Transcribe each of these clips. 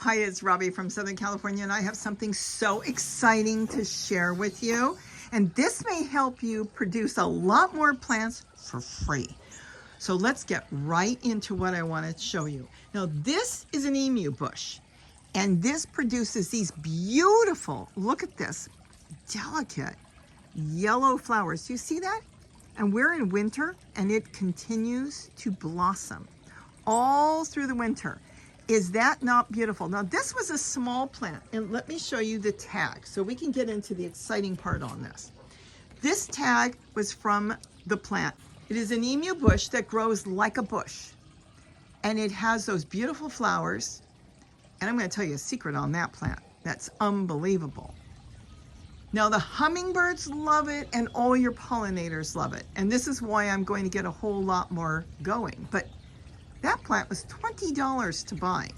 Hi, it's Robbie from Southern California, and I have something so exciting to share with you. And this may help you produce a lot more plants for free. So let's get right into what I want to show you. Now, this is an emu bush, and this produces these beautiful, look at this, delicate yellow flowers. Do you see that? And we're in winter, and it continues to blossom all through the winter. Is that not beautiful? Now, this was a small plant, and let me show you the tag so we can get into the exciting part on this. This tag was from the plant. It is an emu bush that grows like a bush, and it has those beautiful flowers. And I'm going to tell you a secret on that plant. That's unbelievable. Now, the hummingbirds love it, and all your pollinators love it. And this is why I'm going to get a whole lot more going. But that plant was $20 to buy,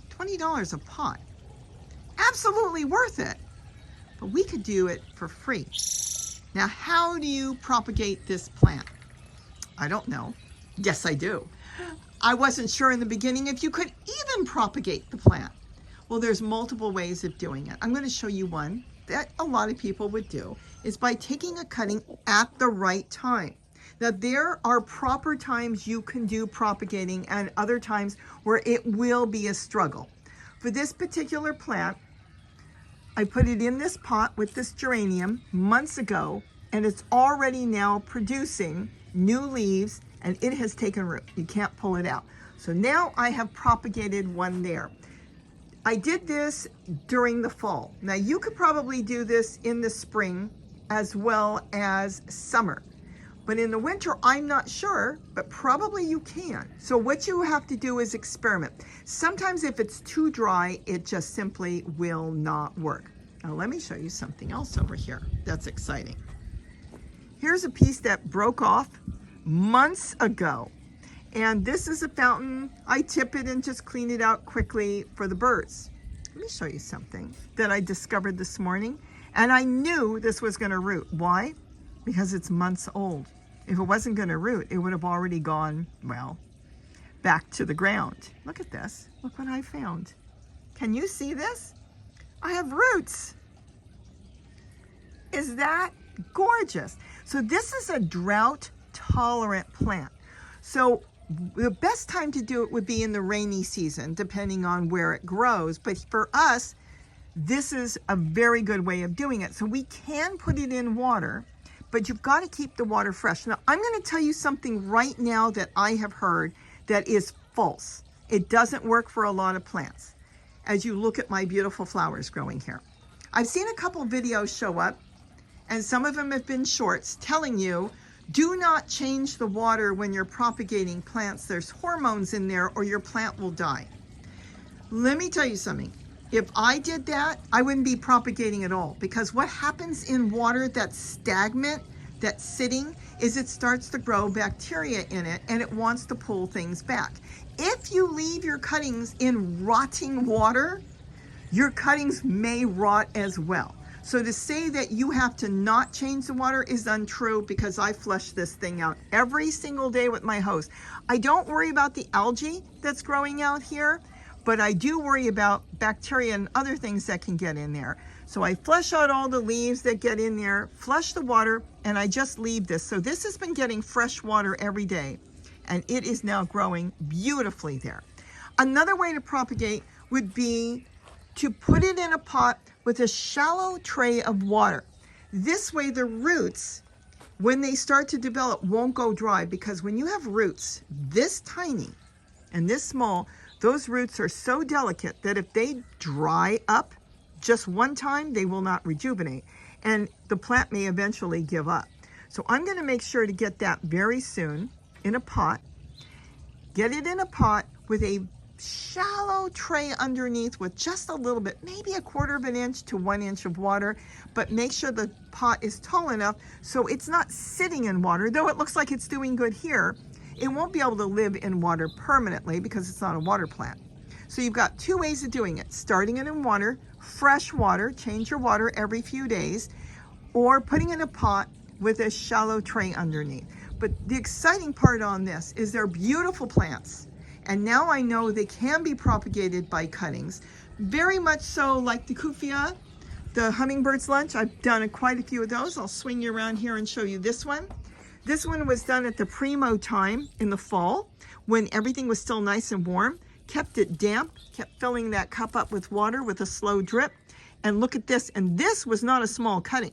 $20 a pot. Absolutely worth it, but we could do it for free. Now, how do you propagate this plant? I don't know. Yes, I do. I wasn't sure in the beginning if you could even propagate the plant. Well, there's multiple ways of doing it. I'm going to show you one that a lot of people would do, is by taking a cutting at the right time. Now, there are proper times you can do propagating and other times where it will be a struggle. For this particular plant, I put it in this pot with this geranium months ago, and it's already now producing new leaves, and it has taken root. You can't pull it out. So now I have propagated one there. I did this during the fall. Now, you could probably do this in the spring as well as summer. But in the winter, I'm not sure, but probably you can. So what you have to do is experiment. Sometimes if it's too dry, it just simply will not work. Now let me show you something else over here that's exciting. Here's a piece that broke off months ago. And this is a fountain. I tip it and just clean it out quickly for the birds. Let me show you something that I discovered this morning. And I knew this was gonna root. Why? Because it's months old. If it wasn't going to root, it would have already gone, well, back to the ground. Look at this. Look what I found. Can you see this? I have roots. Is that gorgeous? So this is a drought-tolerant plant. So the best time to do it would be in the rainy season, depending on where it grows. But for us, this is a very good way of doing it. So we can put it in water, but you've got to keep the water fresh. Now, I'm going to tell you something right now that I have heard that is false. It doesn't work for a lot of plants. As you look at my beautiful flowers growing here, I've seen a couple videos show up, and some of them have been shorts telling you, do not change the water when you're propagating plants. There's hormones in there or your plant will die. Let me tell you something. If I did that, I wouldn't be propagating at all, because what happens in water that's stagnant, that's sitting, is it starts to grow bacteria in it, and it wants to pull things back. If you leave your cuttings in rotting water, your cuttings may rot as well. So to say that you have to not change the water is untrue, because I flush this thing out every single day with my hose. I don't worry about the algae that's growing out here, but I do worry about bacteria and other things that can get in there. So I flush out all the leaves that get in there, flush the water, and I just leave this. So this has been getting fresh water every day, and it is now growing beautifully there. Another way to propagate would be to put it in a pot with a shallow tray of water. This way the roots, when they start to develop, won't go dry, because when you have roots this tiny and this small, those roots are so delicate that if they dry up just one time, they will not rejuvenate, and the plant may eventually give up. So I'm going to make sure to get that very soon in a pot. Get it in a pot with a shallow tray underneath with just a little bit, maybe 1/4 of an inch to 1 inch of water, but make sure the pot is tall enough so it's not sitting in water. Though it looks like it's doing good here, it won't be able to live in water permanently because it's not a water plant. So you've got two ways of doing it: starting it in water, fresh water, change your water every few days, or putting it in a pot with a shallow tray underneath. But the exciting part on this is they're beautiful plants. And now I know they can be propagated by cuttings. Very much so like the kufia, the hummingbird's lunch. I've done quite a few of those. I'll swing you around here and show you this one. This one was done at the primo time in the fall when everything was still nice and warm. Kept it damp, kept filling that cup up with water with a slow drip. And look at this, and this was not a small cutting.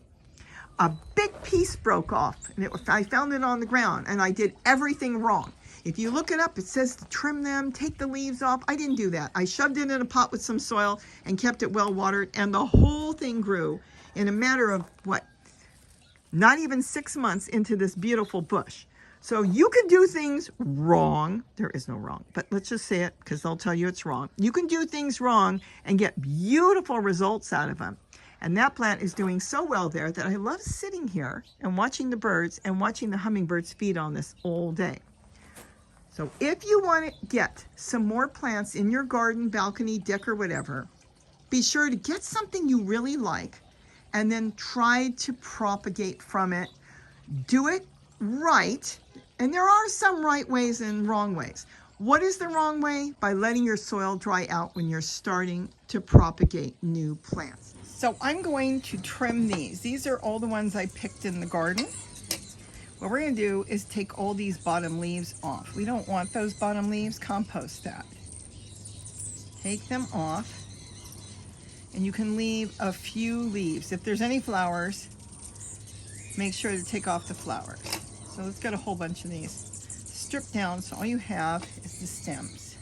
A big piece broke off, and I found it on the ground, and I did everything wrong. If you look it up, it says to trim them, take the leaves off. I didn't do that. I shoved it in a pot with some soil and kept it well watered, and the whole thing grew in a matter of, what, not even 6 months into this beautiful bush. So you can do things wrong. There is no wrong, but let's just say it because they'll tell you it's wrong. You can do things wrong and get beautiful results out of them. And that plant is doing so well there that I love sitting here and watching the birds and watching the hummingbirds feed on this all day. So if you want to get some more plants in your garden, balcony, deck, or whatever, be sure to get something you really like and then try to propagate from it. Do it right. And there are some right ways and wrong ways. What is the wrong way? By letting your soil dry out when you're starting to propagate new plants. So I'm going to trim these. These are all the ones I picked in the garden. What we're going to do is take all these bottom leaves off. We don't want those bottom leaves. Compost that. Take them off. And you can leave a few leaves. If there's any flowers, make sure to take off the flowers. So let's get a whole bunch of these. Strip down so all you have is the stems.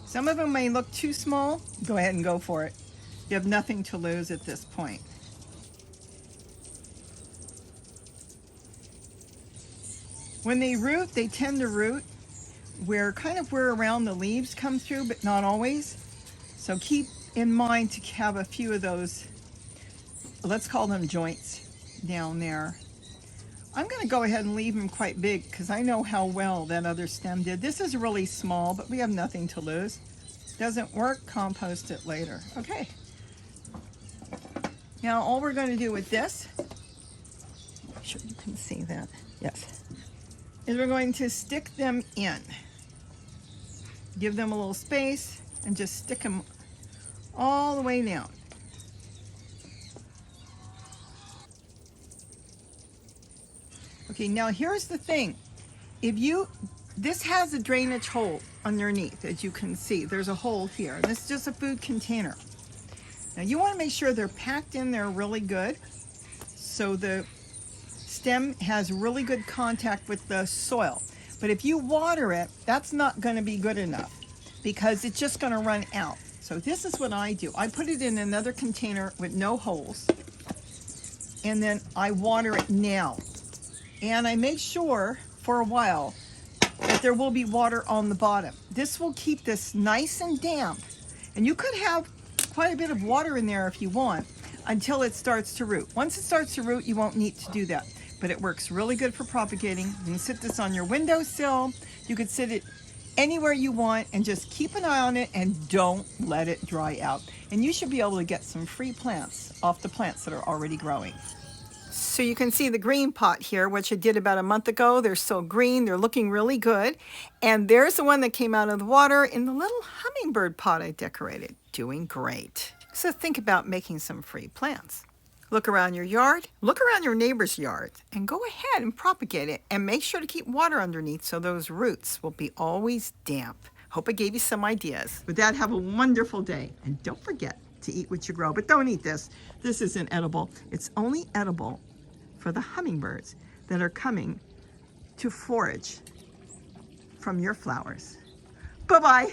Some of them may look too small. Go ahead and go for it. You have nothing to lose at this point. When they root, they tend to root where around the leaves come through, but not always. So keep in mind to have a few of those, let's call them joints, down there. I'm going to go ahead and leave them quite big because I know how well that other stem did. This is really small, but we have nothing to lose. Doesn't work, compost it later. Okay. Now all we're going to do with this, make sure you can see that, yes, is we're going to stick them in. Give them a little space and just stick them all the way down. Okay, now here's the thing. This has a drainage hole underneath, as you can see. There's a hole here. This is just a food container. Now you want to make sure they're packed in there really good so the stem has really good contact with the soil. But if you water it, that's not going to be good enough because it's just going to run out. So this is what I do. I put it in another container with no holes, and then I water it now. And I make sure for a while that there will be water on the bottom. This will keep this nice and damp. And you could have quite a bit of water in there if you want until it starts to root. Once it starts to root, you won't need to do that. But it works really good for propagating. You can sit this on your windowsill. You could sit it anywhere you want and just keep an eye on it and don't let it dry out. And you should be able to get some free plants off the plants that are already growing. So you can see the green pot here, which I did about a month ago. They're so green, they're looking really good. And there's the one that came out of the water in the little hummingbird pot I decorated. Doing great. So think about making some free plants. Look around your yard, look around your neighbor's yard, and go ahead and propagate it. And make sure to keep water underneath so those roots will be always damp. Hope I gave you some ideas. With that, have a wonderful day. And don't forget to eat what you grow, but don't eat this. This isn't edible. It's only edible for the hummingbirds that are coming to forage from your flowers. Bye-bye.